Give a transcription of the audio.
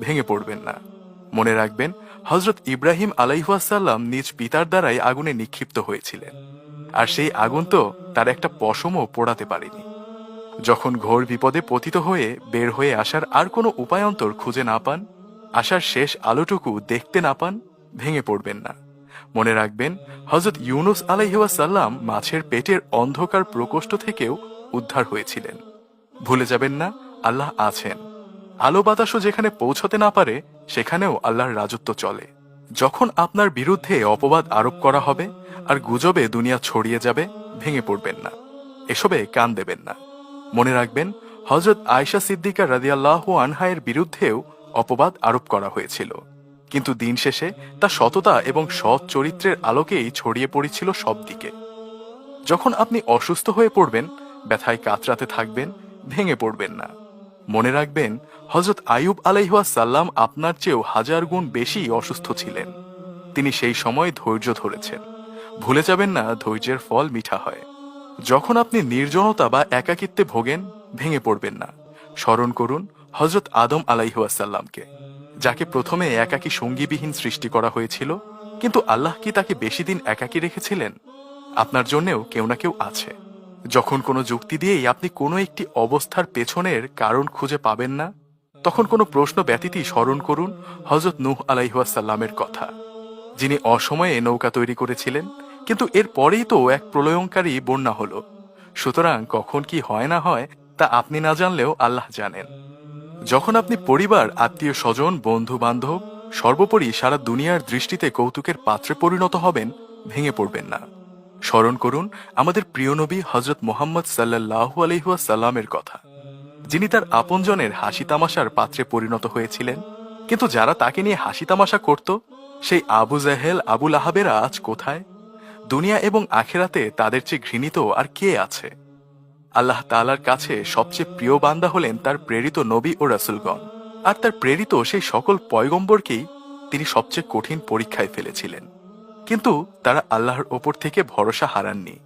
ভেঙে পড়বেন না। মনে রাখবেন, হযরত ইব্রাহিম আলাইহিসসালাম নিজ পিতার দ্বারাই আগুনে নিক্ষিপ্ত হয়েছিলেন, আর সেই আগুন তো তার একটা পশমও পোড়াতে পারেনি। যখন ঘোর বিপদে পতিত হয়ে বের হয়ে আসার আর কোনো উপায়ন্তর খুঁজে না পান, আসার শেষ আলোটুকু দেখতে না পান, ভেঙে পড়বেন না। মনে রাখবেন, হযরত ইউনুস আলাইহিসসালাম মাছের পেটের অন্ধকার প্রকোষ্ঠ থেকেও উদ্ধার হয়েছিলেন। ভুলে যাবেন না, আল্লাহ আছেন। আলো বাতাসও যেখানে পৌঁছতে না পারে, সেখানেও আল্লাহর রাজত্ব চলে। যখন আপনার বিরুদ্ধে অপবাদ আরোপ করা হবে আর গুজবে দুনিয়া ছড়িয়ে যাবে, ভেঙে পড়বেন না, এসবে কান দেবেন না। মনে রাখবেন, হযরত আয়েশা সিদ্দিকা রাদিয়াল্লাহু আনহায়ের বিরুদ্ধেও অপবাদ আরোপ করা হয়েছিল, কিন্তু দিন শেষে তা সততা এবং সৎ চরিত্রের আলোকেই ছড়িয়ে পড়েছিল সব দিকে। যখন আপনি অসুস্থ হয়ে পড়বেন, ব্যথায় কাতরাতে থাকবেন, ভেঙে পড়বেন না। মনে রাখবেন, হযরত আইয়ুব আলাইহিসসালাম আপনার চেয়েও 1000 গুণ বেশি অসুস্থ ছিলেন। তিনি সেই সময় ধৈর্য ধরেছেন। ভুলে যাবেন না, ধৈর্যের ফল মিঠা হয়। যখন আপনি নির্জনতা বা একাকিত্বে ভোগেন, ভেঙে পড়বেন না। স্মরণ করুন হযরত আদম আলাইহিসসালামকে, যাকে প্রথমে একাকী সঙ্গীবিহীন সৃষ্টি করা হয়েছিল, কিন্তু আল্লাহ কি তাকে বেশি দিন একাকী রেখেছিলেন? আপনার জন্যেও কেউ না কেউ আছে। যখন কোনো যুক্তি দিয়েই আপনি কোনো একটি অবস্থার পেছনের কারণ খুঁজে পাবেন না, তখন কোনো প্রশ্ন ব্যতীতই স্মরণ করুন হযরত নূহ আলাইহিসসালামের কথা, যিনি অসময়ে নৌকা তৈরি করেছিলেন, কিন্তু এর পরেই তো এক প্রলয়ঙ্কারী বন্যা হলো। সুতরাং কখন কি হয় না হয় তা আপনি না জানলেও আল্লাহ জানেন। যখন আপনি পরিবার, আত্মীয় স্বজন, বন্ধু বান্ধব, সর্বোপরি সারা দুনিয়ার দৃষ্টিতে কৌতুকের পাত্রে পরিণত হবেন, ভেঙে পড়বেন না। স্মরণ করুন আমাদের প্রিয় নবী হযরত মুহাম্মদ সাল্লাল্লাহু আলাইহিসসালামের কথা, যিনি তার আপনজনের হাসি তামাশার পাত্রে পরিণত হয়েছিলেন, কিন্তু যারা তাকে নিয়ে হাসি তামাশা করত, সেই আবু জাহেল, আবু লাহাবেরা আজ কোথায়? দুনিয়া এবং আখেরাতে তাদের চেয়ে ঘৃণিত আর কে আছে? আল্লাহ তাআলার কাছে সবচেয়ে প্রিয় বান্দা হলেন তার প্রেরিত নবী ও রাসূলগণ, আর তার প্রেরিত সেই সকল পয়গম্বরকেই তিনি সবচেয়ে কঠিন পরীক্ষায় ফেলেছিলেন, কিন্তু তারা আল্লাহর ওপর থেকে ভরসা হারাননি।